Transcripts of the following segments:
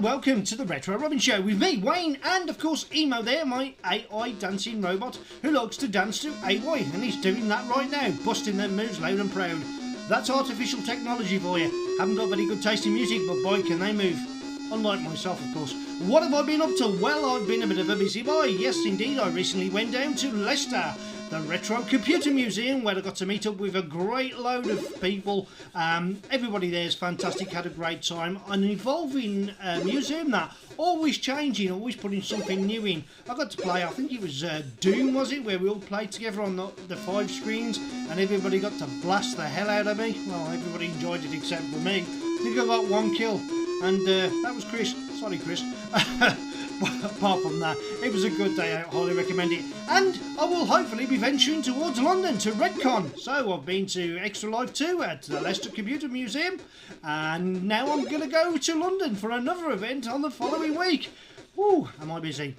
welcome to the Retro Robbins show with me, Wayne, and of course Emo there, my AI dancing robot who likes to dance to AI, and he's doing that right now, busting them moves loud and proud. That's artificial technology for you. Haven't got very good taste in music, but boy can they move. Unlike myself, of course. What have I been up to? Well, I've been a bit of a busy boy. Yes, indeed, I recently went down to Leicester, the Retro Computer Museum, where I got to meet up with a great load of people. Everybody there is fantastic, had a great time. An evolving museum that always changing, always putting something new in. I got to play, I think it was Doom, was it, where we all played together on the 5 screens, and everybody got to blast the hell out of me. Well, everybody enjoyed it except for me. I think I got 1 kill. And that was Chris. Sorry, Chris. Apart from that, it was a good day out. Highly recommend it. And I will hopefully be venturing towards London to Retcon. So I've been to Extra Life 2 at the Leicester Computer Museum. And now I'm going to go to London for another event on the following week. Woo, am I busy?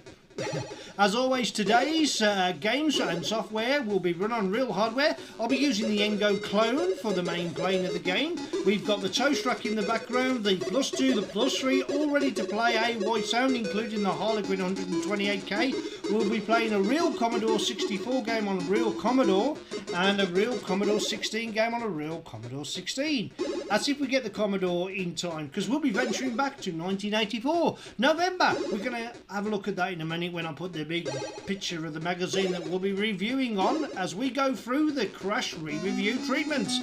As always, today's games and software will be run on real hardware. I'll be using the Engo clone for the main plane of the game. We've got the toast rack in the background, the plus 2, the plus 3, all ready to play AY sound, including the Harlequin 128K. We'll be playing a real Commodore 64 game on a real Commodore, and a real Commodore 16 game on a real Commodore 16. That's if we get the Commodore in time, because we'll be venturing back to 1984, November. We're going to have a look at that in a minute when I put the big picture of the magazine that we'll be reviewing on as we go through the Crash re-review treatments.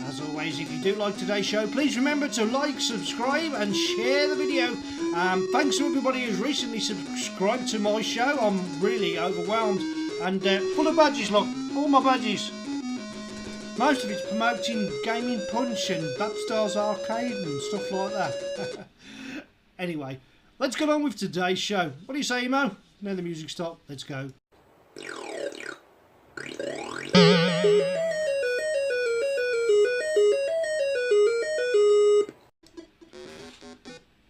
As always, if you do like today's show, please remember to like, subscribe and share the video. Thanks to everybody who's recently subscribed to my show. I'm really overwhelmed and full of badges, look, all my badges. Most of it's promoting Gaming Punch and Babstar's Arcade and stuff like that. Anyway, let's get on with today's show. What do you say, Emo? Now the music stopped. Let's go.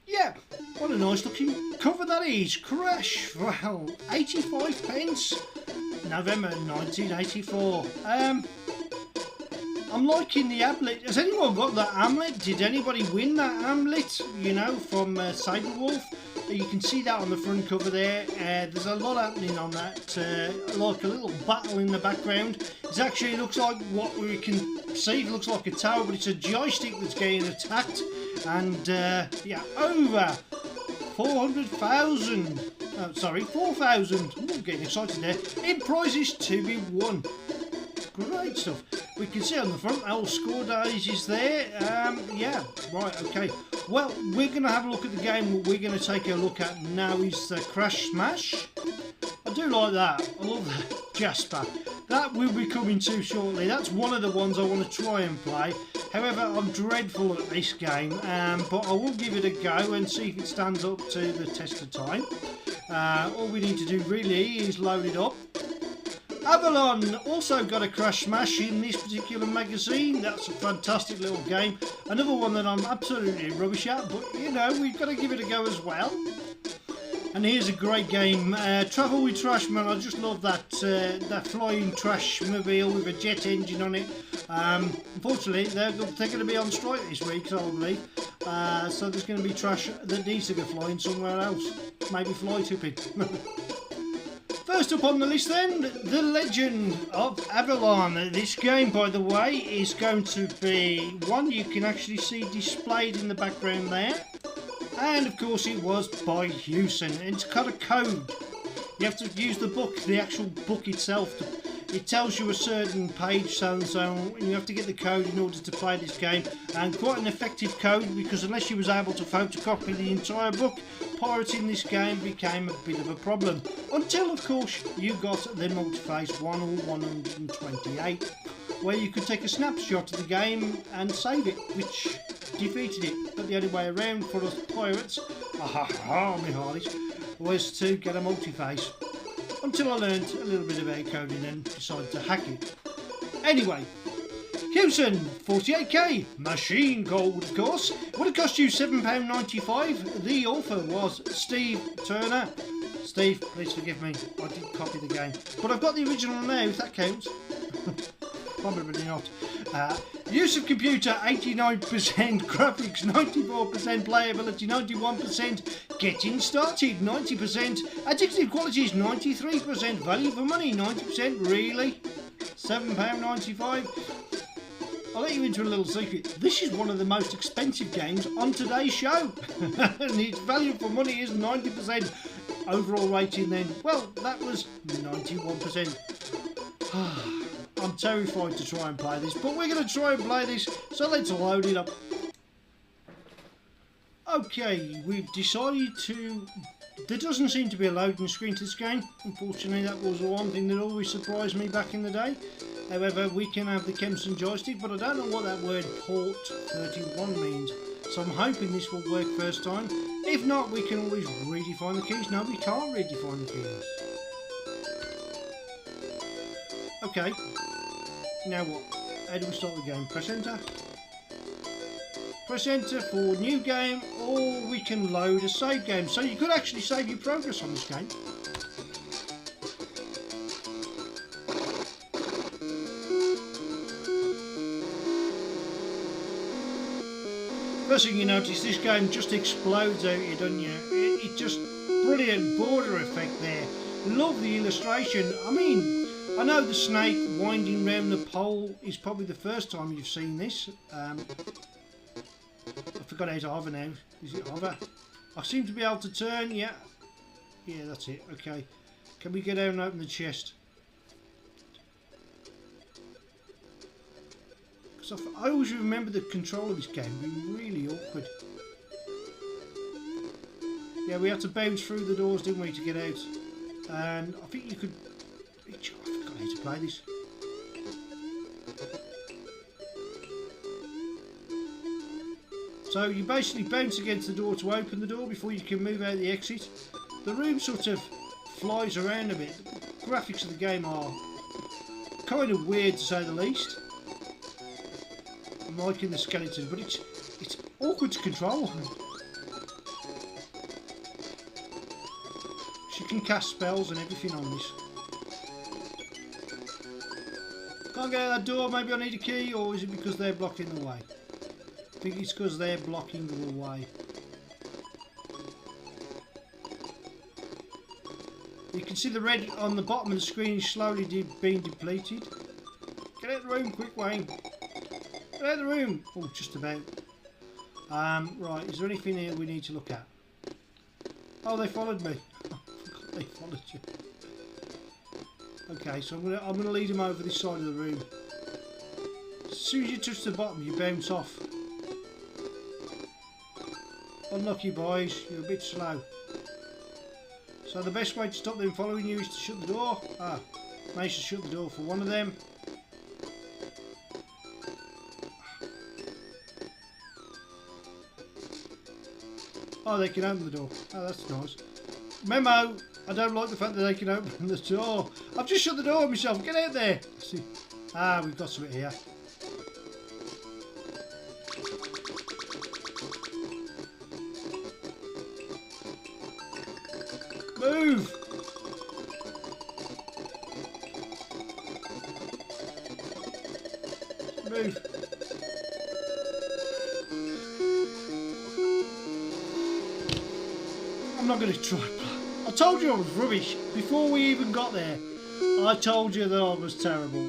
Yeah, what a nice looking cover that is. Crash. Well, 85 pence. November 1984. I'm liking the Amlet. Has anyone got that Amlet? Did anybody win that Amlet? You know, from Cyberwolf? You can see that on the front cover there. There's a lot happening on that. Like a little battle in the background. It actually looks like what we can see. It looks like a tower, but it's a joystick that's getting attacked. And yeah, over 400,000. Sorry, 4,000. I'm getting excited there. In prizes to be won. Great stuff. We can see on the front our score days is there. Yeah, right, okay. Well, we're going to have a look at the game. What we're going to take a look at now is the Crash Smash. I do like that. I love that. Jasper. That will be coming to shortly. That's one of the ones I want to try and play. However, I'm dreadful at this game, but I will give it a go and see if it stands up to the test of time. All we need to do really is load it up. Avalon also got a Crash Smash in this particular magazine. That's a fantastic little game. Another one that I'm absolutely rubbish at, but you know, we've got to give it a go as well. And here's a great game, Travel with Trashman. I just love that that flying trash mobile with a jet engine on it. Unfortunately, they're going to be on strike this week, so I believe. So there's going to be trash that needs to go flying somewhere else. Maybe fly tipping. First up on the list then, The Legend of Avalon. This game, by the way, is going to be one you can actually see displayed in the background there. And of course it was by Hewson. It's got a code. You have to use the book, the actual book itself. It tells you a certain page so and so, and you have to get the code in order to play this game. And quite an effective code, because unless you was able to photocopy the entire book, pirating this game became a bit of a problem. Until, of course, you got the multi-phase 1 or 128, where you could take a snapshot of the game and save it, which defeated it. But the only way around for us pirates, my hearties, was to get a multi-phase. Until I learned a little bit about coding and decided to hack it. Anyway, Hewson, 48k, machine gold of course. Would have cost you £7.95. The author was Steve Turner. Steve, please forgive me, I did copy the game. But I've got the original now, if that counts. Probably not. Use of computer 89%, graphics 94%, playability 91%, getting started 90%, addictive qualities 93%, value for money 90%, really? £7.95. I'll let you into a little secret. This is one of the most expensive games on today's show. And its value for money is 90%. Overall rating then, well, that was 91%. I'm terrified to try and play this, but we're going to try and play this, so let's load it up. Okay, we've decided to... There doesn't seem to be a loading screen to this game. Unfortunately, that was the one thing that always surprised me back in the day. However, we can have the Kempson joystick, but I don't know what that word port 31 means. So I'm hoping this will work first time. If not, we can always redefine the keys. No, we can't redefine the keys. Okay. Now what? How do we start the game? Press enter. Press enter for new game, or we can load a save game. So you could actually save your progress on this game. First thing you notice, this game just explodes out here, doesn't you? It just brilliant border effect there. Love the illustration. I mean, I know the snake winding round the pole is probably the first time you've seen this. I forgot how to hover now. Is it hover? I seem to be able to turn, yeah. Yeah, that's it, okay. Can we get down and open the chest? Because I always remember the control of this game being really awkward. Yeah, we had to bounce through the doors, didn't we, to get out. And I think you could... I forgot how to play this. So you basically bounce against the door to open the door before you can move out the exit. The room sort of flies around a bit. The graphics of the game are kind of weird to say the least. I'm liking the skeletons, but it's awkward to control. She can cast spells and everything on this. Can't get out that door, maybe I need a key, or is it because they're blocking the way? I think it's because they're blocking the way. You can see the red on the bottom of the screen is slowly being depleted. Get out of the room, quick Wayne. Get out of the room. Oh, just about. Right, is there anything here we need to look at? Oh, they followed me. They followed you. Okay, so I'm gonna lead them over this side of the room. As soon as you touch the bottom, you bounce off. Unlucky boys, you're a bit slow. So the best way to stop them following you is to shut the door. Ah, managed to shut the door for one of them. Oh, they can open the door. Oh, that's nice. Memo! I don't like the fact that they can open the door. I've just shut the door on myself. Get out there! See. Ah, we've got something here. Move! Move. I'm not going to try. I told you I was rubbish. Before we even got there, I told you that I was terrible.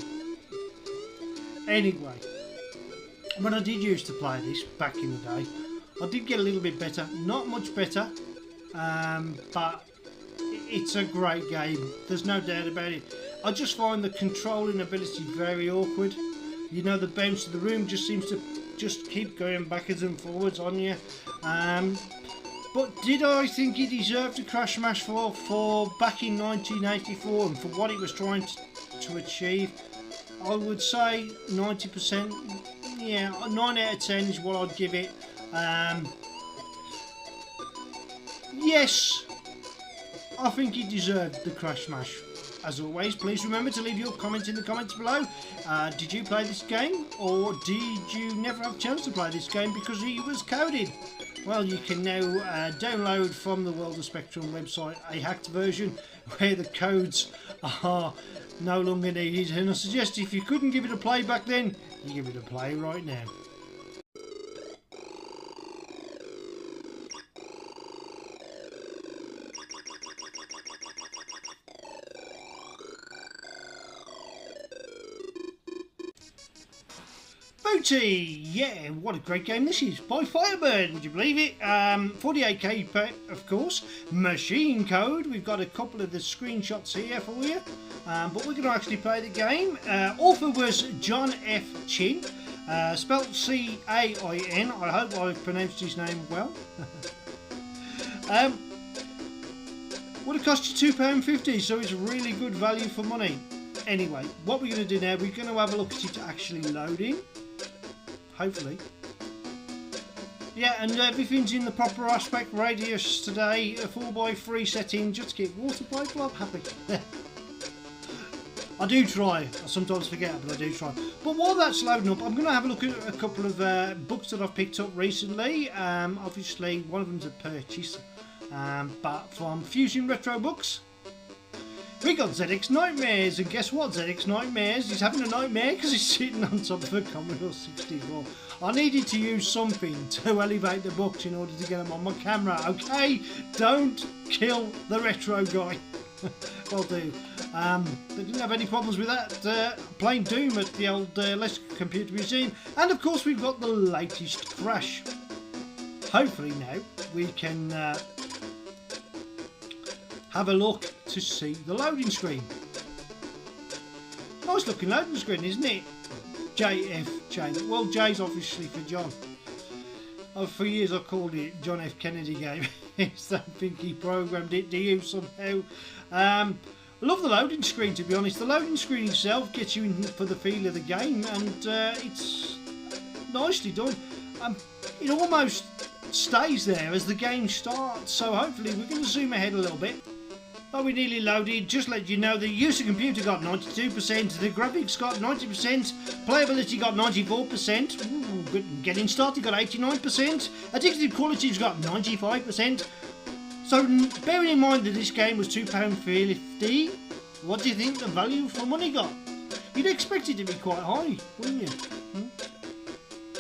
Anyway, when I did used to play this back in the day, I did get a little bit better. Not much better, but it's a great game. There's no doubt about it. I just find the controlling ability very awkward. You know, the bounce of the room just seems to just keep going backwards and forwards on you. But did I think he deserved a Crash Smash for back in 1984 and for what it was trying to achieve? I would say 90%. Yeah, 9 out of 10 is what I'd give it. Yes, I think he deserved the Crash Smash. As always, please remember to leave your comment in the comments below. Did you play this game, or did you never have a chance to play this game because it was coded? Well, you can now download from the World of Spectrum website a hacked version where the codes are no longer needed, and I suggest if you couldn't give it a play back then, you give it a play right now. Booty! Yeah, what a great game this is. By Firebird, would you believe it? 48k, of course. Machine code. We've got a couple of the screenshots here for you. But we're going to actually play the game. Author was John F. Chin. Spelled C-A-I-N. I hope I've pronounced his name well. Would have cost you £2.50, so it's really good value for money. Anyway, what we're going to do now, we're going to have a look at it actually loading. Hopefully. Yeah, and everything's in the proper aspect radius today. A 4x3 setting just to keep water pipe blob happy. I do try. I sometimes forget, but I do try. But while that's loading up, I'm going to have a look at a couple of books that I've picked up recently. Obviously, one of them's a purchase, but from Fusion Retro Books. We got ZX Nightmares, and guess what? ZX Nightmares, he's having a nightmare because he's sitting on top of a Commodore 64. I needed to use something to elevate the books in order to get them on my camera, okay? Don't kill the retro guy. Will do. They didn't have any problems with that. Playing Doom at the old Leicester Computer Museum. And of course we've got the latest Crash. Hopefully now we can have a look to see the loading screen. Nice looking loading screen, isn't it? JFJ. Well, J's obviously for John. Oh, for years I called it John F. Kennedy game. I don't think he programmed it, do you, somehow? I love the loading screen, to be honest. The loading screen itself gets you in for the feel of the game, and it's nicely done. It almost stays there as the game starts, so hopefully we're going to zoom ahead a little bit. Oh, we nearly loaded. Just let you know the user computer got 92%, the graphics got 90%, playability got 94%, ooh, good. Getting started got 89%, addictive quality's got 95%. So bearing in mind that this game was £2.50, what do you think the value for money got? You'd expect it to be quite high, wouldn't you?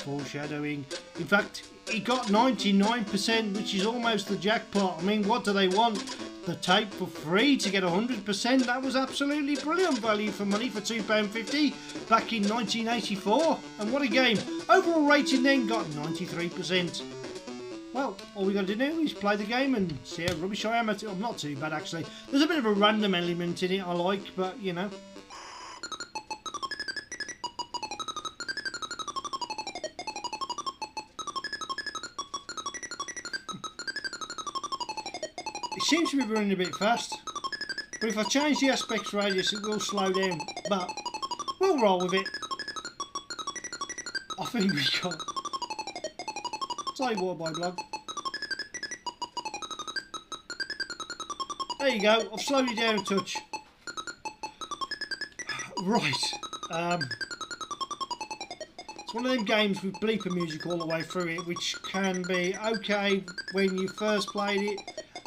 Foreshadowing. In fact, it got 99%, which is almost the jackpot. I mean, what do they want? The tape for free to get 100%? That was absolutely brilliant value for money for £2.50 back in 1984. And what a game. Overall rating then got 93%. Well, all we got to do now is play the game and see how rubbish I am at it. I'm not too bad, actually. There's a bit of a random element in it I like, but, you know. It seems to be running a bit fast, but if I change the aspect radius it will slow down, but we'll roll with it. I think we got... Say what by blog. There you go, I've slowed it down a touch. Right, it's one of them games with bleeper music all the way through it, which can be okay when you first played it.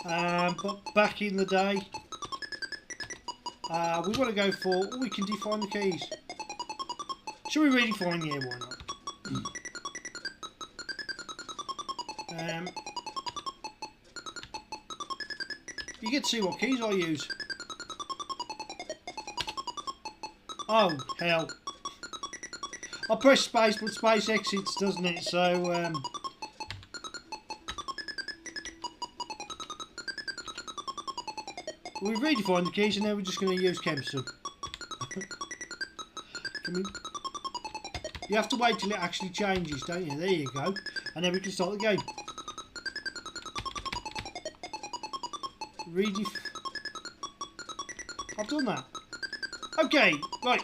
But back in the day, we want to go for, we can define the keys. Should we redefine? Yeah, why not? You get to see what keys I use. Oh, hell. I press space, but space exits, doesn't it? So, we've redefined the keys and now we're just going to use Kempston. You have to wait till it actually changes, don't you? There you go. And then we can start the game. I've done that. Okay, right.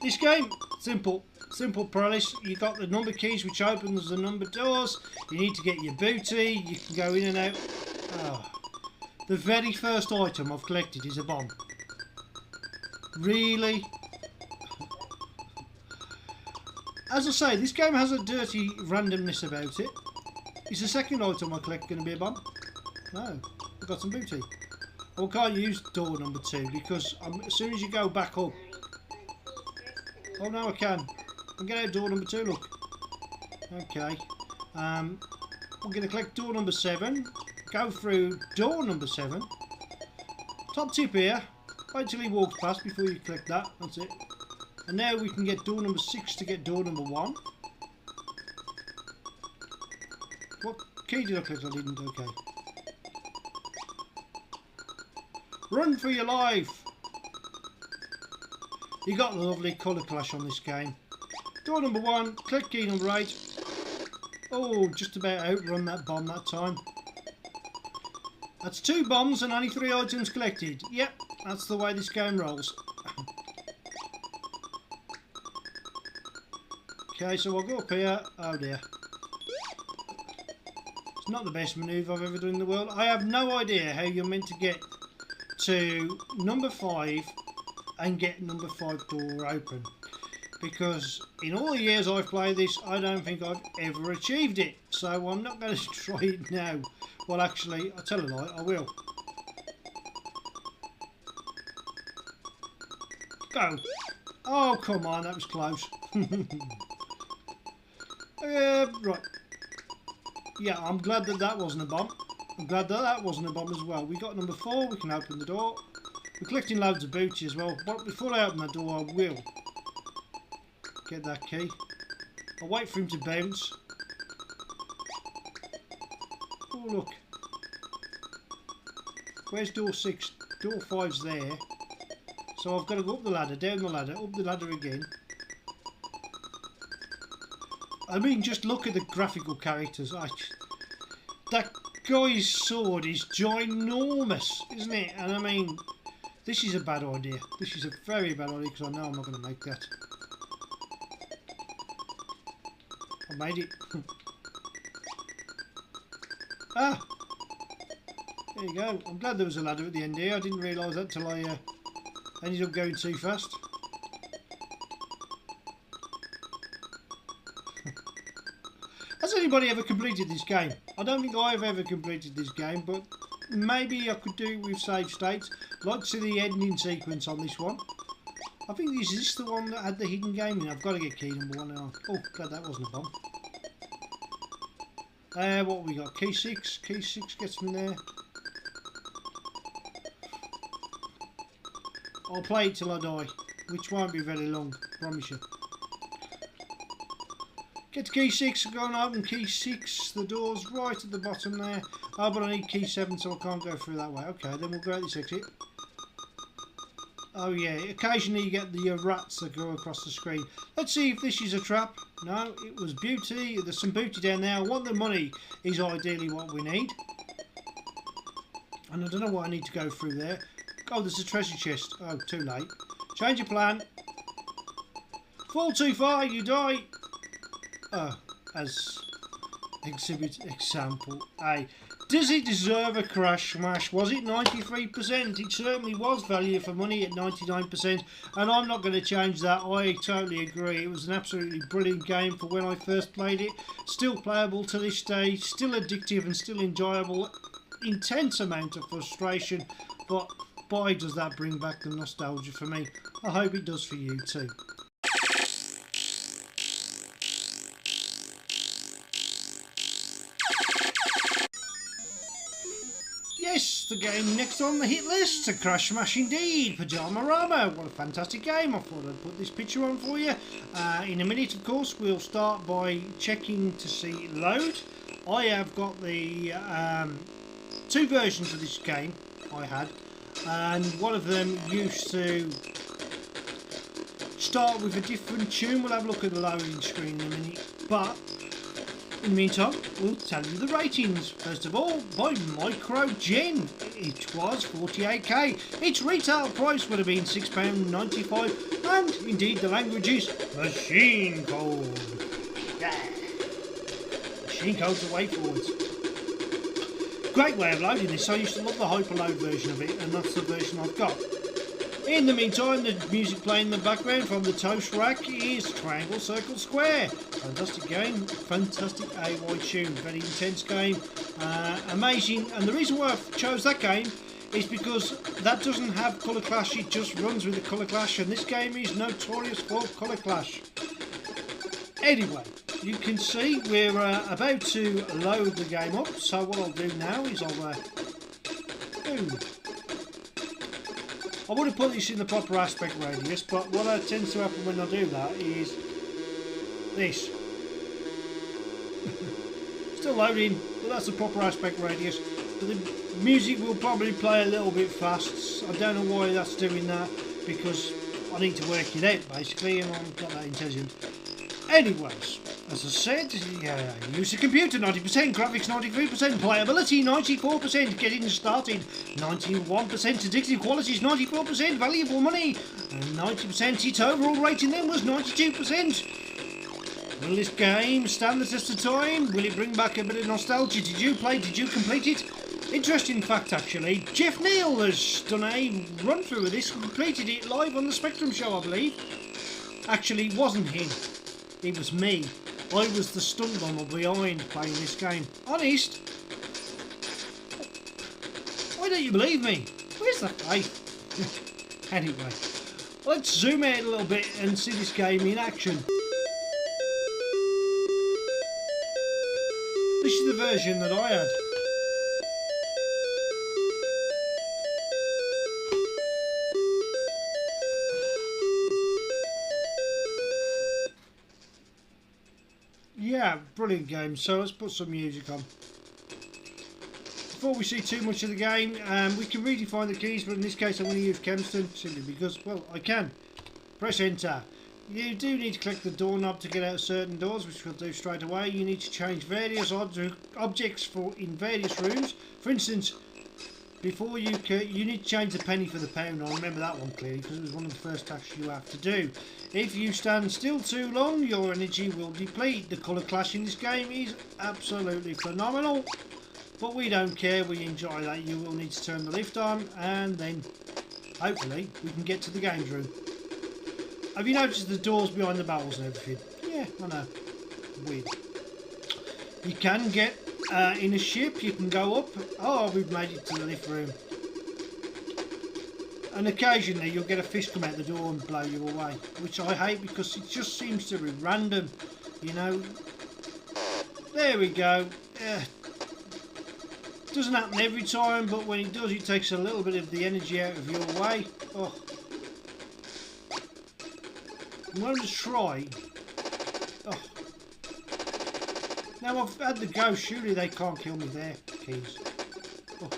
This game, simple. Simple premise. You got the number keys which opens the number doors. You need to get your booty. You can go in and out. Oh. The very first item I've collected is a bomb. Really? As I say, this game has a dirty randomness about it. Is the second item I collect going to be a bomb? No, I've got some booty. I can't use door number 2 because as soon as you go back up, Oh no, I can. I'll get out door number 2, look. Okay. I'm going to collect door number 7. Go through door number 7. Top tip here. Wait till he walks past before you collect that. That's it. And now we can get door number 6 to get door number 1. What key did I collect? I didn't. Okay. Run for your life. You got a lovely colour clash on this game. Door number 1, click key number 8. Oh, just about outrun that bomb that time. That's 2 bombs and only 3 items collected. Yep, that's the way this game rolls. Okay, so I'll go up here. Oh dear. It's not the best manoeuvre I've ever done in the world. I have no idea how you're meant to get to number 5 and get number 5 door open, because in all the years I've played this I don't think I've ever achieved it, so I'm not going to try it now. Well, actually, I'll tell a lie, I will. Go. Oh come on, that was close. Right, yeah, I'm glad that that wasn't a bomb. I'm glad that that wasn't a bomb as well. We got number 4, we can open the door. We're collecting loads of booty as well, but before I open the door I will get that key. I'll wait for him to bounce. Oh look, where's door 6? Door 5's there, so I've got to go up the ladder, down the ladder, up the ladder again. I mean, just look at the graphical characters. That guy's sword is ginormous, isn't it? And I mean, this is a bad idea. This is a very bad idea, because I know I'm not going to make that. I made it. Ah! There you go. I'm glad there was a ladder at the end here. I didn't realise that till I ended up going too fast. Has anybody ever completed this game? I don't think I've ever completed this game, but maybe I could do it with save states. I'd like to see the ending sequence on this one. I think is this the one that had the hidden game in? I've got to get key number 1 now. Oh, glad that wasn't a bomb. What have we got? Key 6. Key 6 gets me there. I'll play it till I die, which won't be very long, promise you. Get to key 6, go and open key 6. The door's right at the bottom there. Oh, but I need key 7, so I can't go through that way. Okay, then we'll go out this exit. Oh yeah, occasionally you get the rats that go across the screen. Let's see if this is a trap. No, it was booty. There's some booty down there. I want the money is ideally what we need. And I don't know what I need to go through there. Oh, there's a treasure chest. Oh, too late. Change your plan. Fall too far, you die. As exhibit example A. Does it deserve a crash smash? Was it 93%? It certainly was value for money at 99%, and I'm not going to change that. I totally agree. It was an absolutely brilliant game for when I first played it. Still playable to this day, still addictive and still enjoyable. Intense amount of frustration, but boy does that bring back the nostalgia for me. I hope it does for you too. Yes, the game next on the hit list, a Crash Smash indeed, Pyjamarama. What a fantastic game. I thought I'd put this picture on for you. In a minute, of course, we'll start by checking to see load. I have got the 2 versions of this game I had, and one of them used to start with a different tune. We'll have a look at the loading screen in a minute, but in the meantime, we'll tell you the ratings. First of all, by Microgen, it was 48k. Its retail price would have been £6.95, and indeed the language is machine code. Yeah. Machine code's the way forwards. Great way of loading this. I used to love the hyperload version of it, and that's the version I've got. In the meantime, the music playing in the background from the toast rack is Triangle Circle Square. Fantastic game, fantastic AY tune, very intense game, amazing. And the reason why I chose that game is because that doesn't have colour clash, it just runs with the colour clash, and this game is notorious for colour clash. Anyway, you can see we're about to load the game up, so what I'll do now is I would have put this in the proper aspect radius, but what tends to happen when I do that is this. Still loading, but that's the proper aspect radius. But the music will probably play a little bit fast. I don't know why that's doing that, because I need to work it out basically, and I'm not that intelligent. Anyways, as I said, use the computer 90%, graphics 93%, playability 94%, getting started 91%, addictive qualities 94%, value for money 90%, its overall rating then was 92%. Will this game stand the test of time? Will it bring back a bit of nostalgia? Did you play? Did you complete it? Interesting fact actually, Jeff Neal has done a run through of this and completed it live on the Spectrum show, I believe. Actually, it wasn't him. It was me. I was the stunt bomber behind playing this game. Honest. Why don't you believe me? Where's the faith? Anyway, let's zoom out a little bit and see this game in action. This is the version that I had. Yeah, brilliant game. So let's put some music on. Before we see too much of the game, we can redefine the keys, but in this case I'm going to use Kempston simply because, well, I can. Press enter. You do need to click the doorknob to get out certain doors, which we'll do straight away. You need to change various objects in various rooms. For instance, before you need to change the penny for the pound. I remember that one clearly because it was one of the first tasks you have to do. If you stand still too long, your energy will deplete. The colour clash in this game is absolutely phenomenal, but we don't care, we enjoy that. You will need to turn the lift on, and then hopefully we can get to the games room. Have you noticed the doors behind the barrels and everything? Yeah, I know. Weird. You can get in a ship, you can go up. Oh, we've made it to the lift room. And occasionally you'll get a fist come out the door and blow you away, which I hate because it just seems to be random, you know. There we go. Doesn't happen every time, but when it does, it takes a little bit of the energy out of your way. Oh. I'm going to try. Oh. Now I've had the go, surely they can't kill me there, keys. Oh.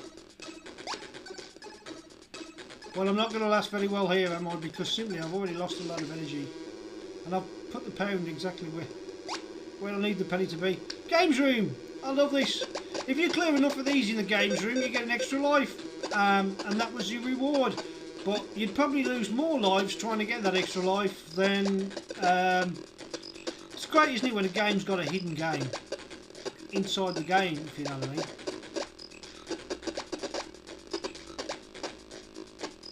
Well, I'm not going to last very well here, am I? Because simply I've already lost a lot of energy. And I've put the pound exactly where I need the penny to be. Games room! I love this. If you clear enough of these in the games room, you get an extra life. And that was your reward. But you'd probably lose more lives trying to get that extra life than... it's great, isn't it, when a game's got a hidden game inside the game, if you know what I mean.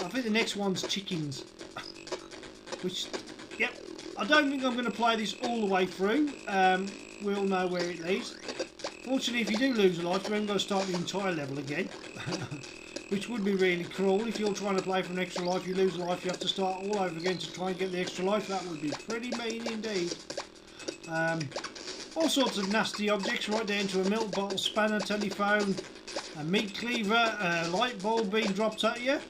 I think the next one's chickens. Which, yep, I don't think I'm going to play this all the way through. We'll know where it leads. Fortunately, if you do lose a life, you haven't got to start the entire level again. Which would be really cruel. If you're trying to play for an extra life, you lose a life, you have to start all over again to try and get the extra life. That would be pretty mean indeed. All sorts of nasty objects, right down to a milk bottle, spanner, telephone, a meat cleaver, a light bulb being dropped at you.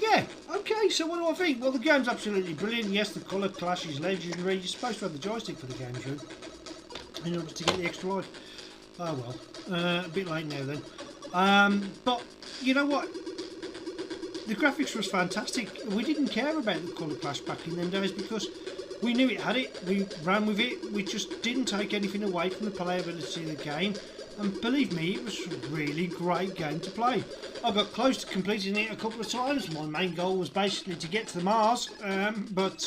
Yeah, okay, so what do I think? Well, the game's absolutely brilliant. Yes, the colour clash is legendary. You're supposed to have the joystick for the games room in order to get the extra life. Oh well, a bit late now then. But you know what? The graphics was fantastic. We didn't care about the colour clash back in them days because we knew it had it. We ran with it. We just didn't take anything away from the playability of the game. And believe me, it was a really great game to play. I got close to completing it a couple of times. My main goal was basically to get to the Mars, but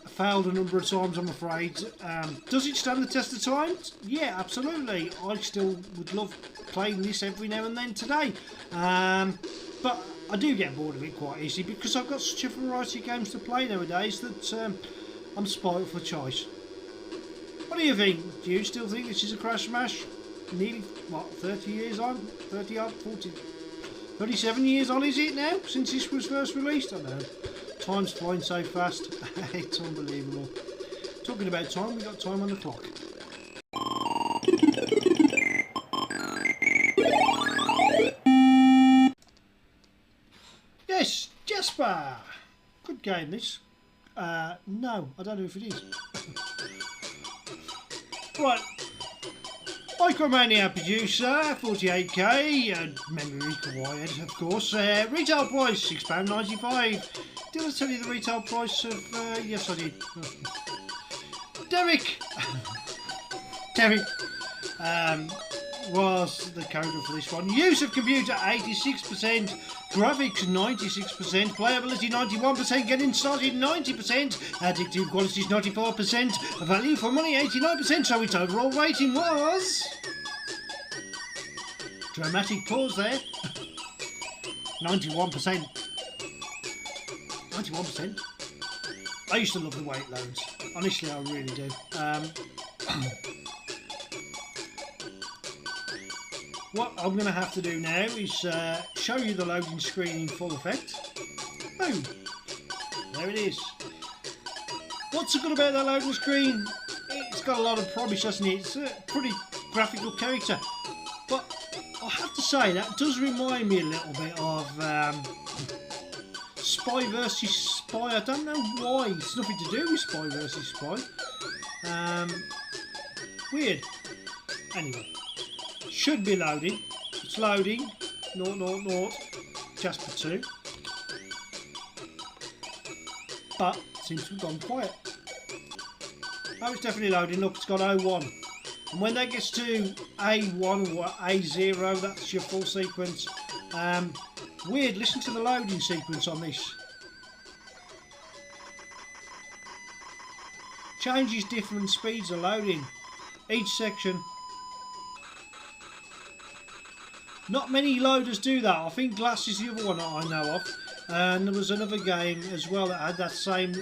failed a number of times, I'm afraid. Does it stand the test of time? Yeah, absolutely. I still would love playing this every now and then today. But I do get bored of it quite easily because I've got such a variety of games to play nowadays that I'm spoiled for choice. What do you think? Do you still think this is a crash smash? Nearly, what, 30 years on? 30 odd, 40, 37 years on is it now since this was first released? I know. Time's flying so fast. It's unbelievable. Talking about time, we got time on the clock. Yes, Jasper! Good game this. No, I don't know if it is. Right. Micromania producer, 48k, memory required, of course. Retail price, £6.95. Did I tell you the retail price of... yes, I did. Derek was the coder for this one. Use of computer 86%, graphics 96%, playability 91%, getting started 90%, addictive qualities 94%, value for money 89%, so its overall rating was... Dramatic pause there. 91%. 91%. I used to love the way it loads. Honestly, I really do. What I'm going to have to do now is show you the loading screen in full effect. Boom! There it is. What's so good about that loading screen? It's got a lot of promise, hasn't it? It's a pretty graphical character. But I have to say, that does remind me a little bit of Spy vs Spy. I don't know why. It's nothing to do with Spy vs Spy. Weird. Anyway. Should be loading. It's loading. 000. Jasper 2. But it seems to have gone quiet. Oh, it's definitely loading. Look, it's got 01. And when that gets to A1 or A0, that's your full sequence. Weird. Listen to the loading sequence on this. Changes different speeds of loading. Each section. Not many loaders do that. I think Glass is the other one that I know of. And there was another game as well that had that same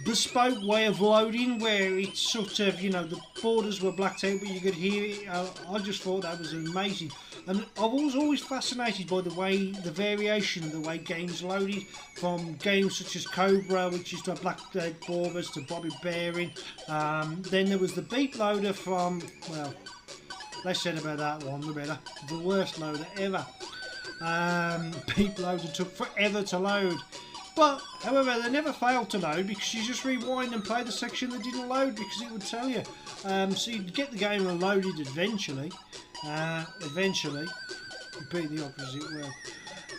bespoke way of loading where it's sort of, you know, the borders were blacked out but you could hear it. I just thought that was amazing. And I was always fascinated by the way, the variation of the way games loaded, from games such as Cobra, which is to Black Borbers, to Bobby Bearing. Then there was the Beat Loader from, well, less said about that one, the better. The worst loader ever. Beat Loader took forever to load. But, however, they never failed to load because you just rewind and play the section that didn't load because it would tell you. So you'd get the game loaded eventually. Repeat the opposite word.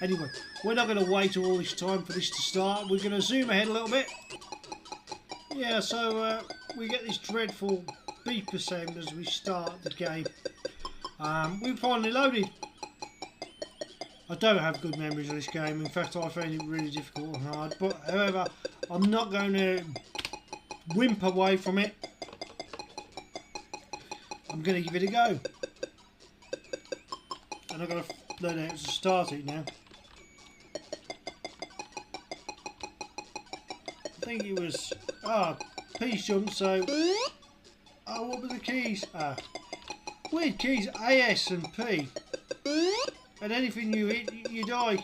Anyway, we're not going to wait all this time for this to start. We're going to zoom ahead a little bit. Yeah, so we get this dreadful beeper sound as we start the game. We finally loaded. I don't have good memories of this game. In fact, I found it really difficult and hard. But however, I'm not going to wimp away from it. I'm going to give it a go. And I've got to learn how to start it now. I think it was P's jump, so what were the keys? Weird keys, A, S and P. And anything you hit, you die.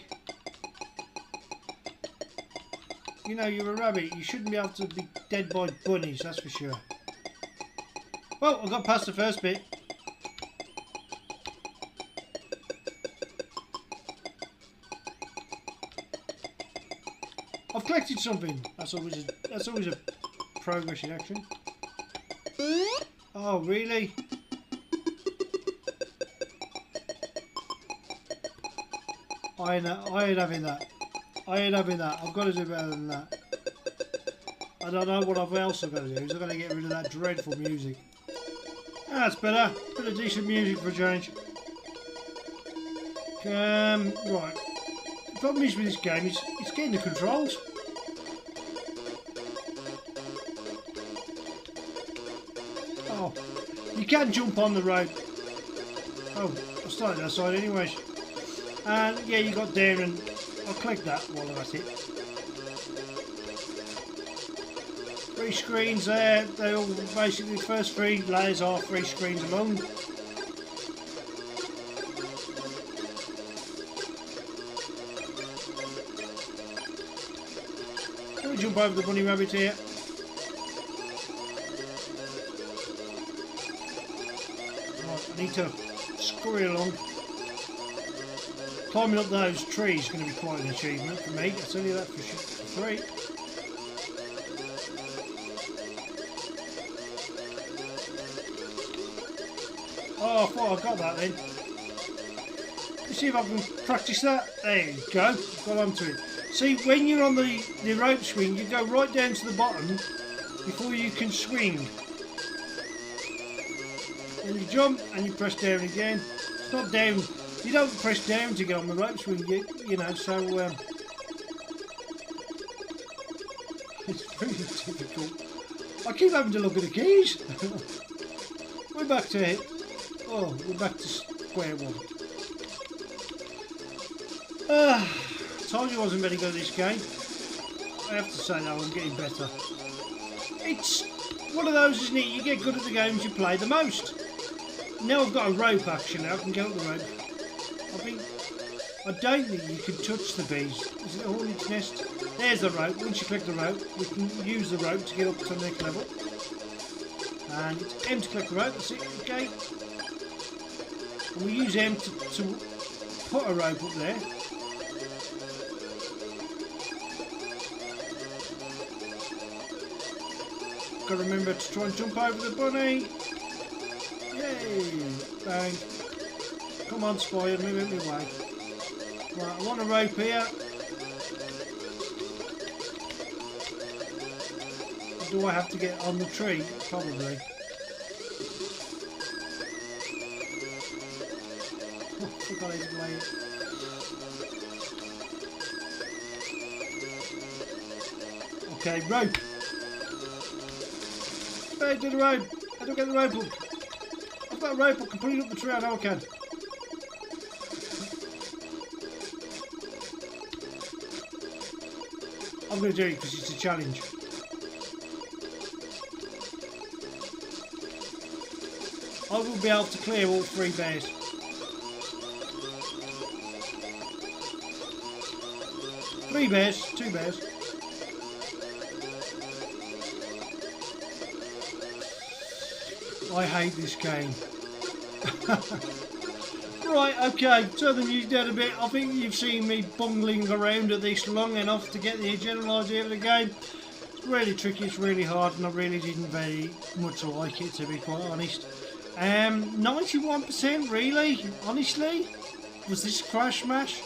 You know, you're a rabbit. You shouldn't be able to be dead by bunnies, that's for sure. Well, I got past the first bit. I've collected something. That's always a progress in action. Oh, really? I ain't having that. I ain't having that. I've got to do better than that. I don't know what else I've got to do. Is I've got to get rid of that dreadful music. That's better. Bit of decent music for a change. Right. The problem is with this game is it's getting the controls. Oh, you can jump on the rope. Oh, I started that side anyways. And yeah, you got there, and I'll click that while I'm at it. 3 screens there. They're all basically the first 3 layers are 3 screens along. Can we jump over the bunny rabbit here? Right, I need to scurry along. Climbing up those trees is going to be quite an achievement for me. I'll tell you that for free. Oh, I thought I got that then. Let's see if I can practice that. There you go. Got onto it. See, when you're on the rope swing, you go right down to the bottom before you can swing. Then you jump and you press down again. It's not down. You don't press down to get on the rope swing, you know, so it's very difficult. I keep having to look at the keys. We're back to it. Oh, we're back to square one. Told you I wasn't very good at this game. I have to say though, I'm getting better. It's one of those, isn't it? You get good at the games you play the most. Now I've got a rope actually, I can go up the rope. I don't think you can touch the bees. Is it a hornet's nest? There's the rope. Once you click the rope, we can use the rope to get up to the next level. And it's M to click the rope, that's it, okay. And we use M to put a rope up there. Got to remember to try and jump over the bunny. Yay! Bang. Come on, Spire, move it my way. Right, I want a rope here. Or do I have to get on the tree? Probably. Oh, I forgot how to lay it. Okay, rope. Hey, do the rope. How do I get the rope up? I've got a rope, I can put it up the tree, I know I can. I'm going to do it because it's a challenge. I will be able to clear all 3 bears. Three bears, 2 bears. I hate this game. Right, okay, turn the music down a bit. I think you've seen me bungling around at this long enough to get the general idea of the game. It's really tricky, it's really hard, and I really didn't very much like it, to be quite honest. 91% really, honestly. Was this Crash Mash?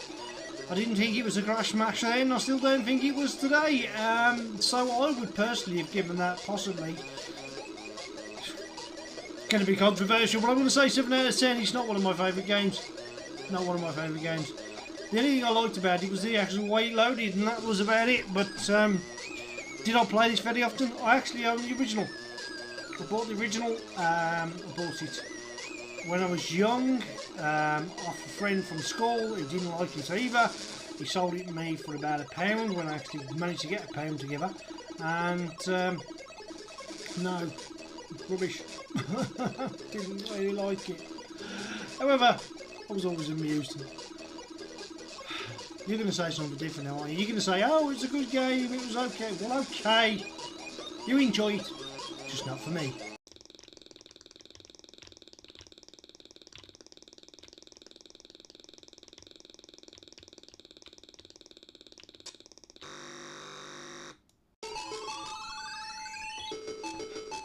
I didn't think it was a Crash Mash then, I still don't think it was today. So I would personally have given that possibly. Going to be controversial, but I'm going to say 7 out of 10. It's not one of my favourite games. Not one of my favourite games. The only thing I liked about it was the actual way it loaded, and that was about it. But did I play this very often? I actually own the original. I bought the original. I bought it when I was young off a friend from school who didn't like it either. He sold it to me for about £1 when I actually managed to get £1 together. And no. Rubbish. Didn't really like it. However, I was always amused. You're going to say something different now, aren't you? You're going to say, oh, it's a good game, it was okay. Well, okay. You enjoy it, just not for me.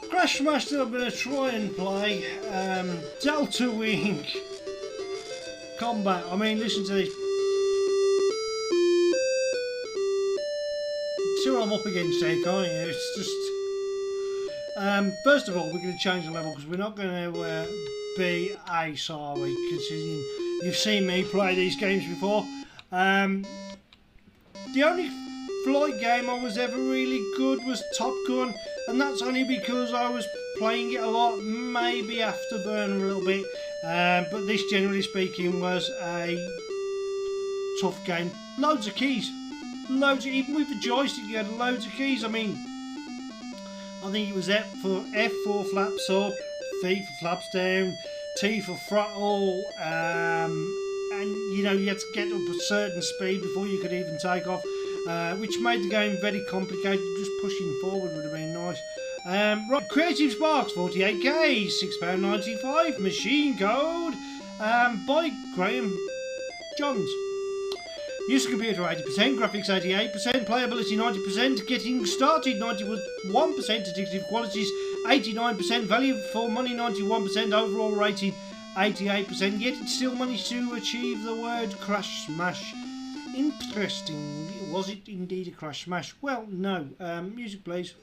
Crash Smash that I'm going to try and play, Delta Wing Combat. I mean, listen to this. See what I'm up against here, can't you? It's just... first of all, we're going to change the level because we're not going to be ace, are we? Considering you've seen me play these games before. The only flight game I was ever really good was Top Gun, and that's only because I was playing it a lot, maybe Afterburner a little bit, but this, generally speaking, was a tough game. Loads of keys, loads. Even with the joystick, you had loads of keys. I mean, I think it was F for flaps up, V for flaps down, T for throttle, and you know, you had to get up a certain speed before you could even take off, which made the game very complicated. Just pushing forward would have been nice. Right, Creative Sparks 48k, £6.95, machine code by Graham Johns. Use of computer 80%, graphics 88%, playability 90%, getting started 91%, addictive qualities 89%, value for money 91%, overall rating 88%, yet it still managed to achieve the word crash smash. Interesting. Was it indeed a crash smash? Well, no. Music please.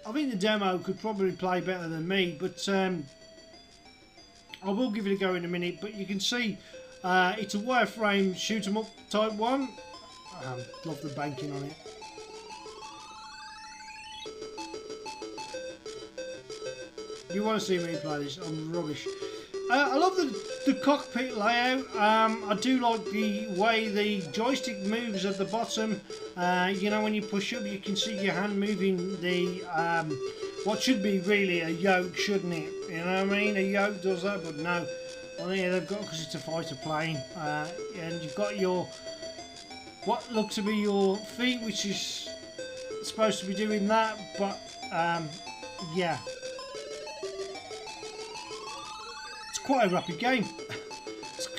I think the demo could probably play better than me, but I will give it a go in a minute. But you can see it's a wireframe shoot 'em up type one. Love the banking on it. You want to see me play this? I'm rubbish. I love the cockpit layout. I do like the way the joystick moves at the bottom. You know, when you push up, you can see your hand moving the what should be really a yoke, shouldn't it? You know what I mean? A yoke does that, but no. I think they've got, because it's a fighter plane, and you've got your what look to be your feet, which is supposed to be doing that, but yeah. Quite a rapid game.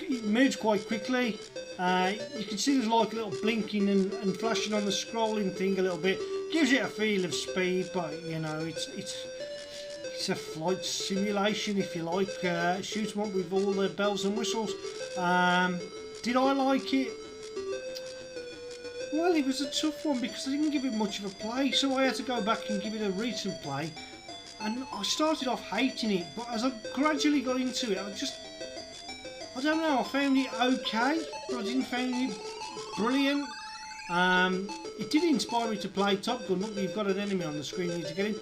It moves quite quickly. You can see there's like a little blinking and flashing on the scrolling thing a little bit. Gives it a feel of speed, but you know, it's a flight simulation, if you like. Shoot 'em up with all the bells and whistles. Did I like it? Well, it was a tough one because I didn't give it much of a play, so I had to go back and give it a recent play. And I started off hating it, but as I gradually got into it, I don't know, I found it okay, but I didn't find it brilliant. It did inspire me to play Top Gun. Look, you've got an enemy on the screen, you need to get him.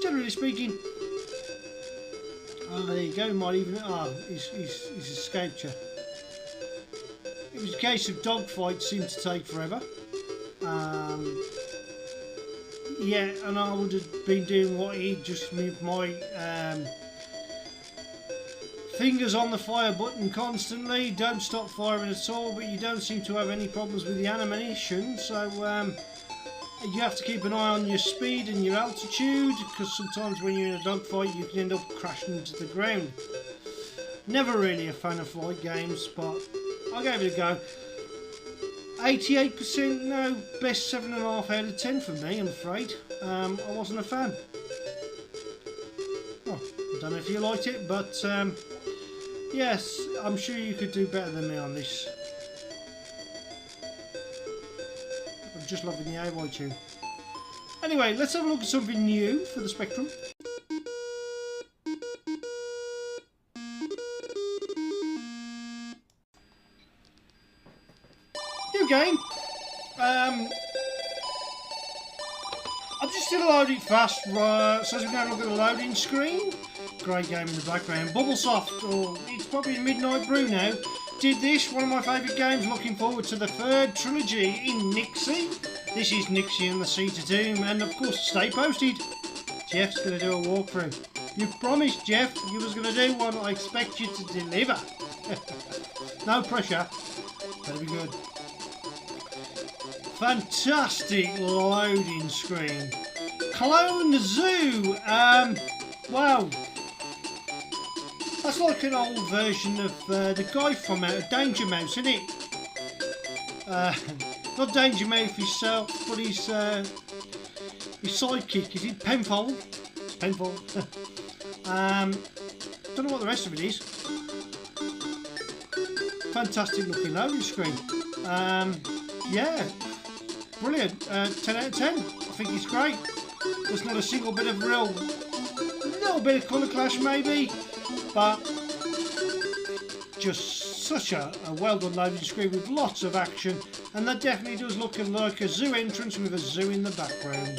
Generally speaking, oh, there you go, might even, he's escaped you. It was a case of dogfights seemed to take forever. Yeah, and I would have been doing what he just moved my fingers on the fire button constantly. Don't stop firing at all, but you don't seem to have any problems with the animation, so you have to keep an eye on your speed and your altitude, because sometimes when you're in a dogfight you can end up crashing into the ground. Never really a fan of flight games, but I gave it a go. 88%, no, best 7.5 out of 10 for me, I'm afraid. I wasn't a fan. Well, I don't know if you liked it, but yes, I'm sure you could do better than me on this. I'm just loving the AY tune. Anyway, let's have a look at something new for the Spectrum. New game. I've just still loaded it fast, so as we go look at the loading screen. Great game in the background. Bubblesoft, or it's probably Midnight Brew now, did this, one of my favourite games. Looking forward to the third trilogy in Nixie. This is Nixie and the Seat of Doom, and of course, stay posted. Jeff's going to do a walkthrough. You promised, Jeff, you was going to do one. I expect you to deliver. No pressure. Better be good. Fantastic loading screen. Clone Zoo. Wow. That's like an old version of the guy from Danger Mouse, isn't it? Not Danger Mouse himself, but his sidekick. Is it Penfold? It's Penfold. Don't know what the rest of it is. Fantastic looking loading screen. Yeah. Brilliant. 10 out of 10. I think it's great. There's not a single bit of little bit of colour clash maybe, but just such a well done loading screen with lots of action, and that definitely does look like a zoo entrance with a zoo in the background.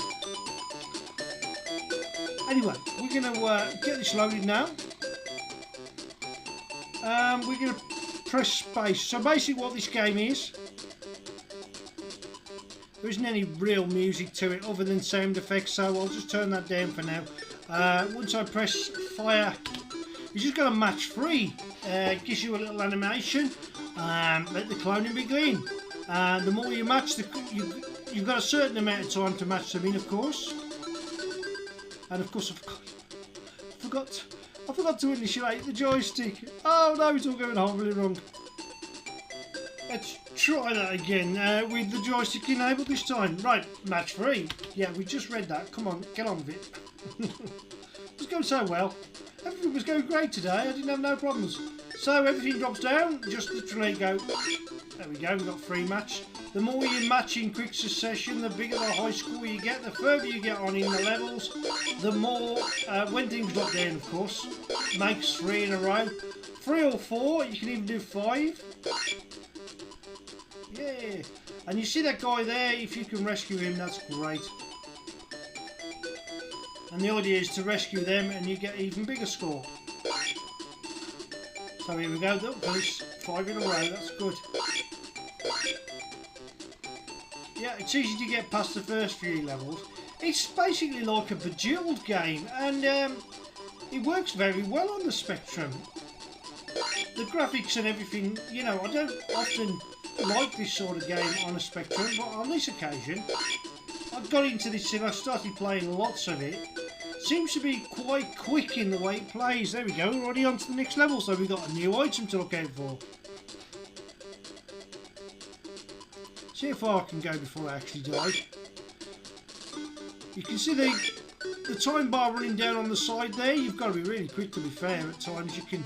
Anyway, we're going to get this loaded now. We're going to press space. So basically what this game is, There isn't any real music to it other than sound effects, so I'll just turn that down for now. Once I press fire, you're just going to match 3. It gives you a little animation. Let the cloning begin. The more you match, you've got a certain amount of time to match them in, of course. And of course, I forgot to initiate the joystick. Oh no, it's all going horribly wrong. Let's try that again with the joystick enabled this time. Right, match 3. Yeah, we just read that. Come on, get on with it. It's going so well. Everything was going great today. I didn't have no problems. So everything drops down. Just literally go. There we go. We've got 3 match. The more you match in quick succession, the bigger the high score you get. The further you get on in the levels, the more, when things drop down, of course, makes 3 in a row. 3 or 4. You can even do 5. Yeah. And you see that guy there. If you can rescue him, that's great. And the idea is to rescue them and you get even bigger score. So here we go, there's 5 in a row, that's good. Yeah, it's easy to get past the first few levels. It's basically like a Bejeweled game, and it works very well on the Spectrum. The graphics and everything, you know, I don't often like this sort of game on a Spectrum, but on this occasion, I got into this and I started playing lots of it. Seems to be quite quick in the way it plays. There we go, we're already on to the next level, so we've got a new item to look out for. See how far I can go before I actually die. You can see the time bar running down on the side there. You've got to be really quick, to be fair. At times you can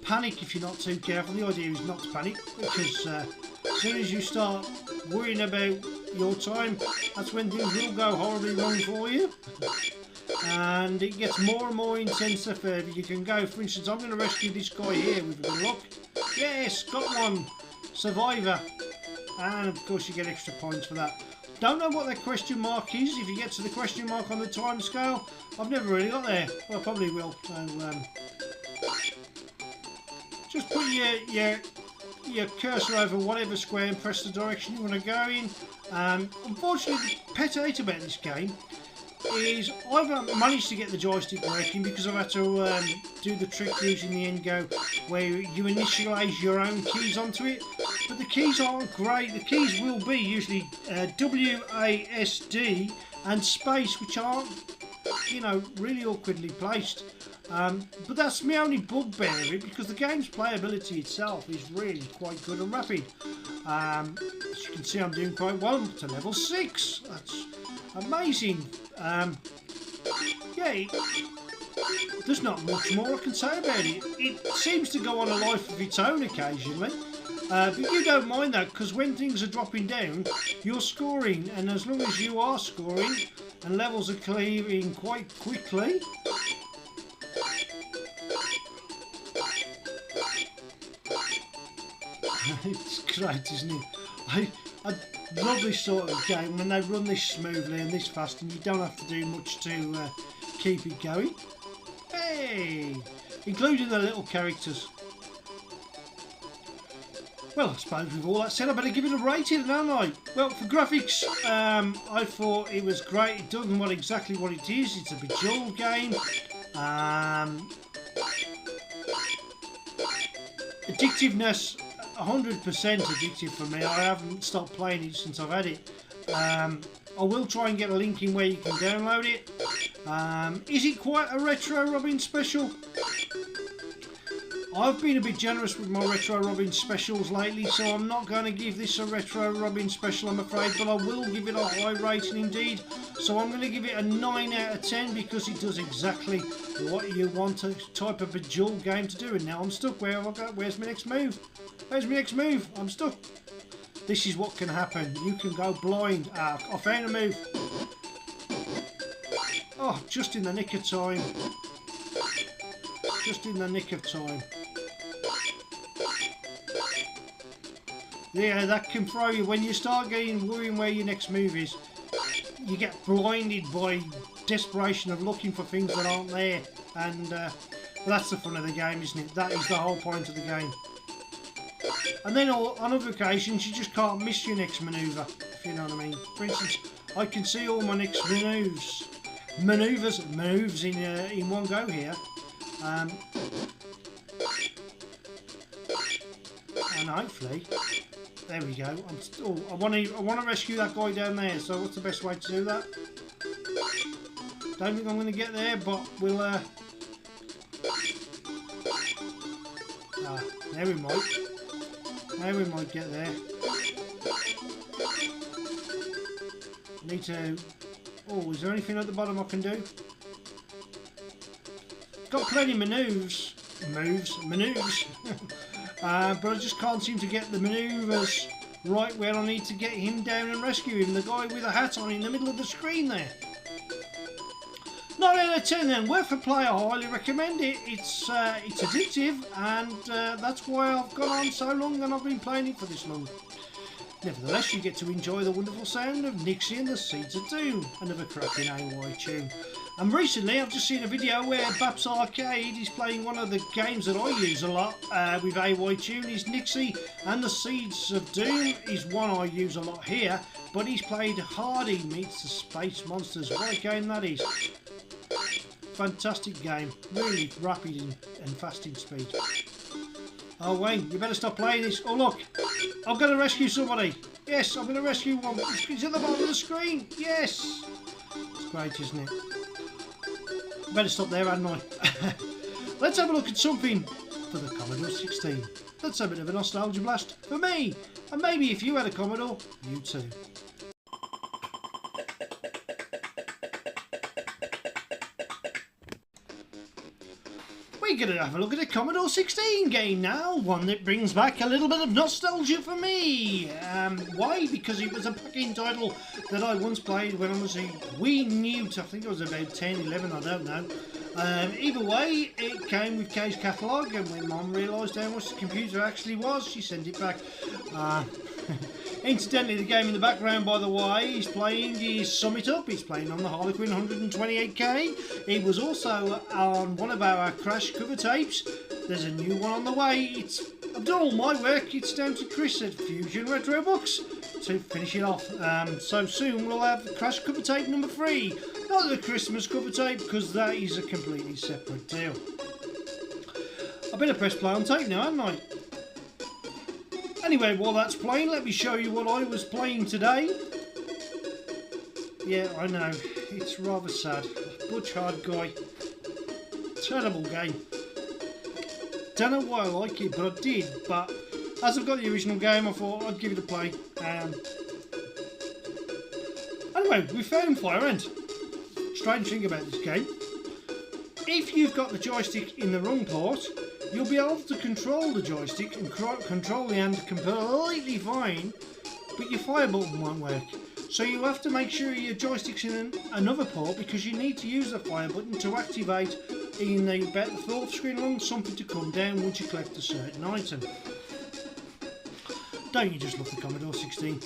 panic if you're not too careful. The idea is not to panic, because as soon as you start worrying about your time, that's when things will go horribly wrong for you. And it gets more and more intense the further you can go. For instance, I'm going to rescue this guy here with a good look. Yes, got one! Survivor! And of course you get extra points for that. Don't know what that question mark is. If you get to the question mark on the time scale, I've never really got there. Well, I probably will. So, just put your cursor over whatever square and press the direction you want to go in. Unfortunately, the pet hate about this game is I've managed to get the joystick working because I've had to do the trick using the N-Go where you initialise your own keys onto it, but the keys aren't great. The keys will be usually WASD and space, which aren't, you know, really awkwardly placed. But that's my only bugbear of it, because the game's playability itself is really quite good and rapid. As you can see, I'm doing quite well. I'm to level 6. That's amazing. Yeah, there's not much more I can say about it. It seems to go on a life of its own occasionally, but you don't mind that, because when things are dropping down, you're scoring, and as long as you are scoring and levels are clearing quite quickly, it's great, isn't it? I love this sort of game when they run this smoothly and this fast, and you don't have to do much to keep it going. Hey! Including the little characters. Well, I suppose with all that said, I better give it a rating, don't I? Well, for graphics, I thought it was great. It does exactly what it is. It's a Bejeweled game. Addictiveness, 100% addictive for me. I haven't stopped playing it since I've had it. I will try and get a link in where you can download it. Is it quite a Retro Robbins special? I've been a bit generous with my Retro Robbins specials lately, so I'm not going to give this a Retro Robbins special, I'm afraid, but I will give it a high rating indeed. So I'm going to give it a 9 out of 10 because it does exactly what you want a type of Bejeweled game to do. And now I'm stuck. Where have I got? Where's my next move? Where's my next move? I'm stuck. This is what can happen. You can go blind. Ah, I found a move. Oh, just in the nick of time. Just in the nick of time. Yeah, that can throw you. When you start getting worrying where your next move is, you get blinded by desperation of looking for things that aren't there. And that's the fun of the game, isn't it? That is the whole point of the game. And then on other occasions, you just can't miss your next manoeuvre. if you know what I mean. For instance, I can see all my next moves in one go here. And hopefully, there we go. I want to rescue that guy down there. So what's the best way to do that? Don't think I'm going to get there, but we'll. There we might. There we might get there. Need to. Oh, is there anything at the bottom I can do? Got plenty of manoeuvres, but I just can't seem to get the manoeuvres right where I need to get him down and rescue him. The guy with a hat on in the middle of the screen there. 9 out of 10 then, worth a play. I highly recommend it. It's addictive, and that's why I've gone on so long and I've been playing it for this long. Nevertheless, you get to enjoy the wonderful sound of Nixie and the Seeds of Doom, another cracking AY tune. And recently I've just seen a video where Baps Arcade is playing one of the games that I use a lot with AY tune. Is Nixie and the Seeds of Doom is one I use a lot here, but he's played Hardy Meets the Space Monsters. What a game that is. Fantastic game, really rapid and fast in speed. Oh Wayne, you better stop playing this. Oh look, I'm going to rescue somebody. Yes, I'm going to rescue one. He's at the bottom of the screen. Yes. It's great, isn't it? Better stop there, hadn't I? Let's have a look at something for the Commodore 16. That's a bit of a nostalgia blast for me. And maybe if you had a Commodore, you too. We're going to have a look at a Commodore 16 game now, one that brings back a little bit of nostalgia for me. Why? Because it was a packing title that I once played when I was a wee newt. I think I was about 10, 11, I don't know. Either way, it came with case catalogue, and when Mum realised how much the computer actually was, she sent it back. Incidentally, the game in the background, by the way, he's playing is Sum It Up. He's playing on the Harlequin 128K. It was also on one of our Crash cover tapes. There's a new one on the way. I've done all my work. It's down to Chris at Fusion Retro Books to finish it off. So soon we'll have Crash cover tape number 3. Not the Christmas cover tape, because that is a completely separate deal. I better press play on tape now, haven't I? Anyway, while that's playing, let me show you what I was playing today. Yeah, I know, it's rather sad. Butch Hard Guy. Terrible game. Don't know why I like it, but I did. But as I've got the original game, I thought I'd give it a play. Anyway, we found Fire Ant. Strange thing about this game. If you've got the joystick in the wrong port, you'll be able to control the joystick and control the hand completely fine, but your fire button won't work. So you have to make sure your joystick's in another port, because you need to use the fire button to activate in about the 4th screen along something to come down once you collect a certain item. Don't you just love the Commodore 16?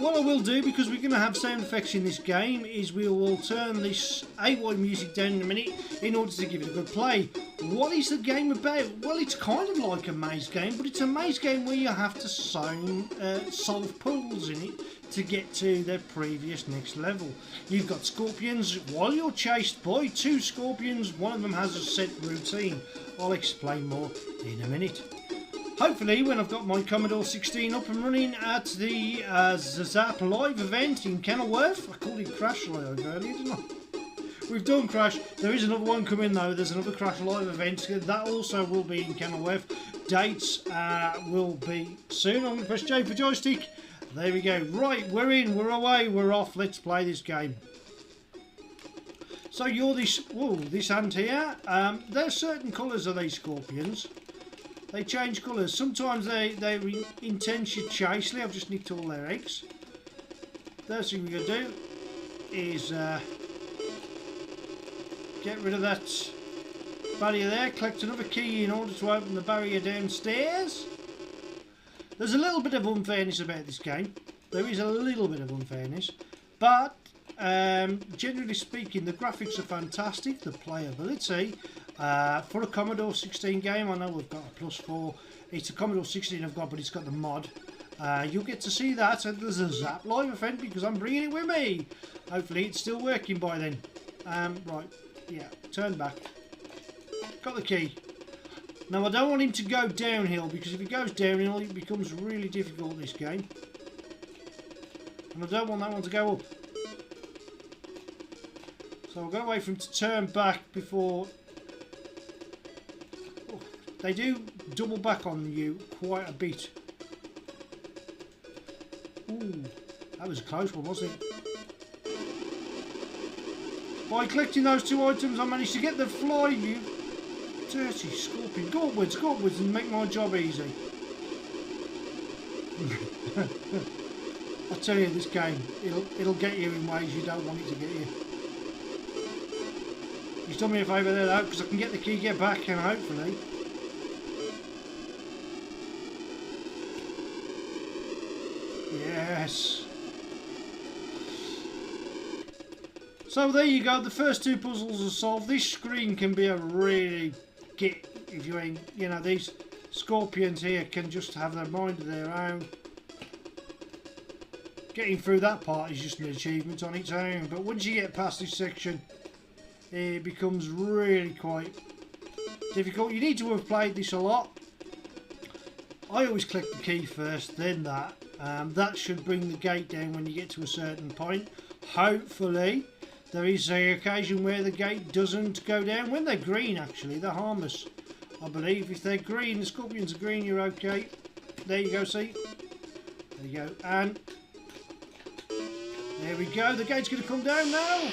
What I will do, because we're going to have sound effects in this game, is we will turn this AY music down in a minute in order to give it a good play. What is the game about? Well, it's kind of like a maze game, but it's a maze game where you have to solve puzzles in it to get to the previous next level. You've got scorpions. While you're chased by 2 scorpions, one of them has a set routine. I'll explain more in a minute. Hopefully, when I've got my Commodore 16 up and running at the Zap Live event in Kenilworth, I called it Crash Live earlier, didn't I? We've done Crash. There is another one coming though. There's another Crash Live event. That also will be in Kenilworth. Dates will be soon. I'm going to press J for joystick. There we go. Right, we're in, we're away, we're off. Let's play this game. So you're this ant here. There's certain colours of these scorpions. They change colours. Sometimes they're intense chasely. I've just nicked all their eggs. First thing we're going to do is get rid of that barrier there. Collect another key in order to open the barrier downstairs. There's a little bit of unfairness about this game. There is a little bit of unfairness. But generally speaking, the graphics are fantastic. The playability. For a Commodore 16 game, I know we've got a +4. It's a Commodore 16 I've got, but it's got the mod. You'll get to see that, and there's a Zap live event because I'm bringing it with me. Hopefully it's still working by then. Right, yeah, turn back. Got the key. Now I don't want him to go downhill, because if he goes downhill it becomes really difficult, this game. And I don't want that one to go up. So I've got to wait for him to turn back before... Oh, they do double back on you quite a bit. Ooh, that was a close one, wasn't it? By collecting those two items I managed to get the fly, you dirty scorpion. Go upwards and make my job easy. I tell you, this game, it'll get you in ways you don't want it to get you. He's done me a favour there though, because I can get the key, get back, and hopefully... Yes. So there you go, the first two puzzles are solved. This screen can be a really git if you ain't, you know, these scorpions here can just have their mind of their own. Getting through that part is just an achievement on its own, but once you get past this section, it becomes really quite difficult. You need to have played this a lot. I always click the key first, then that. That should bring the gate down when you get to a certain point. Hopefully. There is an occasion where the gate doesn't go down. When they're green, actually, they're harmless. I believe if they're green, the scorpions are green, you're okay. There you go, see? There you go. And there we go. The gate's going to come down now.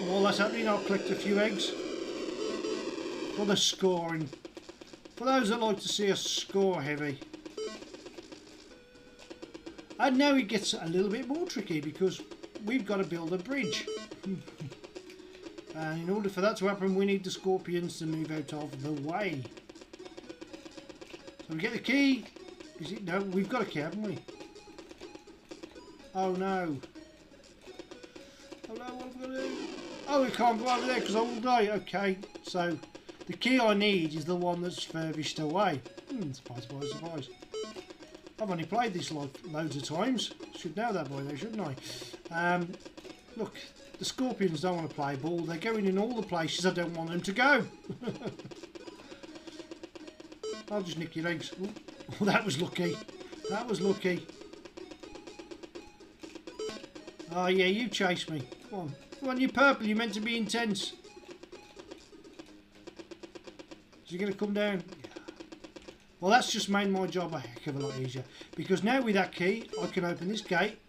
While that's happening, I'll collect a few eggs for the scoring. For those that like to see us score heavy. And now it gets a little bit more tricky because we've got to build a bridge. And in order for that to happen, we need the scorpions to move out of the way. So we get the key. Is it? No, we've got a key, haven't we? Oh no. Oh no, what have we got to do? Oh, we can't go over there because I will die. Okay, so the key I need is the one that's furthest away. Surprise, surprise, surprise. I've only played this like loads of times. Should know that by now, shouldn't I? Look, the scorpions don't want to play ball. They're going in all the places I don't want them to go. I'll just nick your legs. Oh, that was lucky. That was lucky. Oh yeah, you chase me. Come on. Come on, you're purple. You're meant to be intense. Is he going to come down? Well, that's just made my job a heck of a lot easier. Because now with that key, I can open this gate,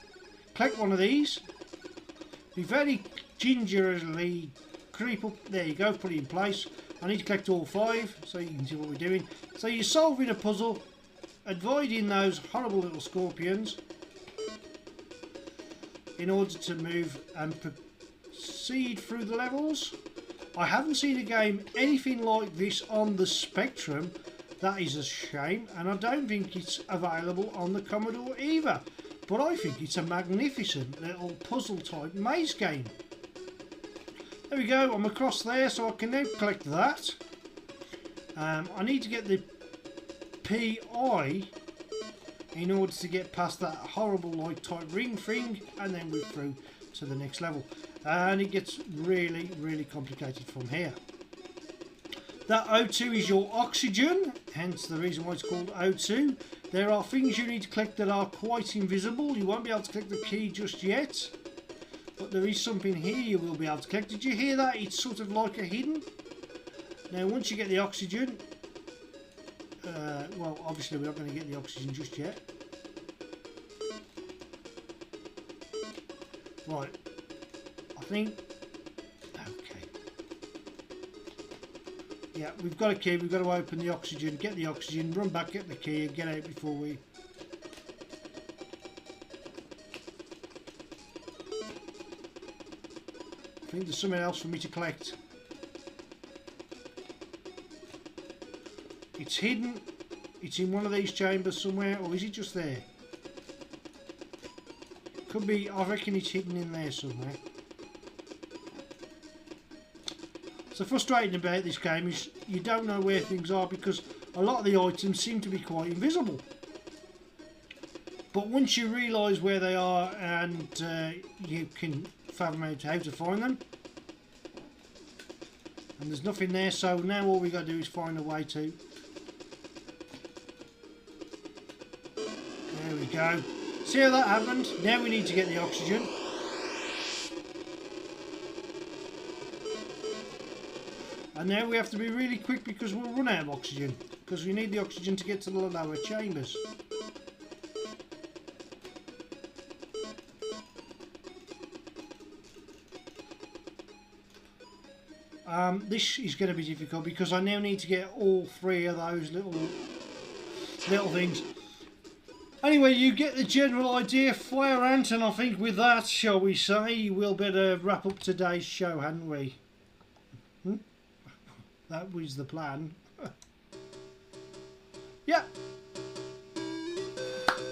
collect one of these, be very gingerly creep up. There you go, put it in place. I need to collect all 5 so you can see what we're doing. So you're solving a puzzle, avoiding those horrible little scorpions in order to move and proceed through the levels. I haven't seen a game anything like this on the Spectrum. That is a shame, and I don't think it's available on the Commodore either. But I think it's a magnificent little puzzle type maze game. There we go, I'm across there, so I can now collect that. I need to get the PI in order to get past that horrible light type ring thing, and then we're through to the next level. And it gets really, really complicated from here. That O2 is your oxygen, hence the reason why it's called O2. There are things you need to collect that are quite invisible. You won't be able to collect the key just yet, but there is something here you will be able to collect. Did you hear that? It's sort of like a hidden. Now once you get the oxygen, well obviously we're not going to get the oxygen just yet. Right, I think... Yeah, we've got a key, we've got to open the oxygen, get the oxygen, run back, get the key and get out before we... I think there's something else for me to collect. It's hidden, it's in one of these chambers somewhere, or is it just there? Could be, I reckon it's hidden in there somewhere. So frustrating about this game is you don't know where things are, because a lot of the items seem to be quite invisible. But once you realise where they are and you can fathom out how to find them, and there's nothing there, so now all we got to do is find a way to. There we go. See how that happened? Now we need to get the oxygen. And now we have to be really quick because we'll run out of oxygen, because we need the oxygen to get to the lower chambers. This is going to be difficult because I now need to get all three of those little things. Anyway, you get the general idea, Fire Ant, and I think with that, shall we say, we'll better wrap up today's show, hadn't we? That was the plan. Yeah.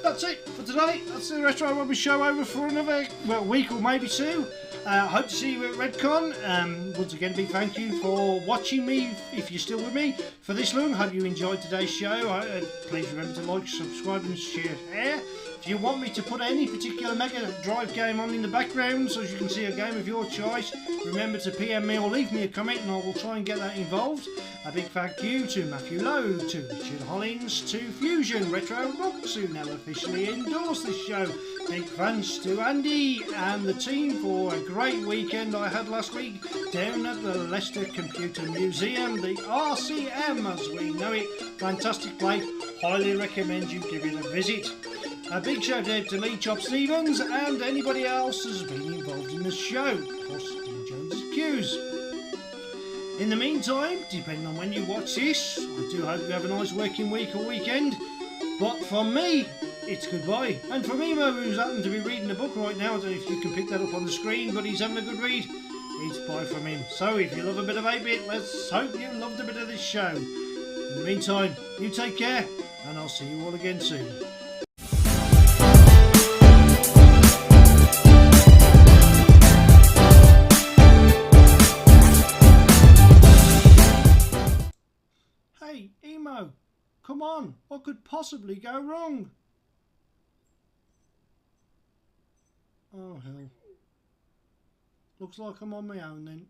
That's it for today. That's the Retro Robbins show over for another week or maybe two. Hope to see you at Redcon. Once again, big thank you for watching me, if you're still with me for this long. Hope you enjoyed today's show. Please remember to like, subscribe and share. If you want me to put any particular Mega Drive game on in the background so you can see a game of your choice, remember to PM me or leave me a comment and I will try and get that involved. A big thank you to Matthew Lowe, to Richard Hollings, to Fusion Retro Robbins, who now officially endorse this show. Big thanks to Andy and the team for a great weekend I had last week down at the Leicester Computer Museum, the RCM as we know it. Fantastic place, highly recommend you give it a visit. A big shout out to Lee Chop Stevens and anybody else who's been involved in the show, plus Dean Jones's Cues. In the meantime, depending on when you watch this, I do hope you have a nice working week or weekend. But from me, it's goodbye. And from Emo, who's happened to be reading a book right now, I don't know if you can pick that up on the screen, but he's having a good read. It's bye from him. So if you love a bit of 8-bit, let's hope you loved a bit of this show. In the meantime, you take care, and I'll see you all again soon. Hey, Emo, come on, what could possibly go wrong? Oh hell. Looks like I'm on my own then.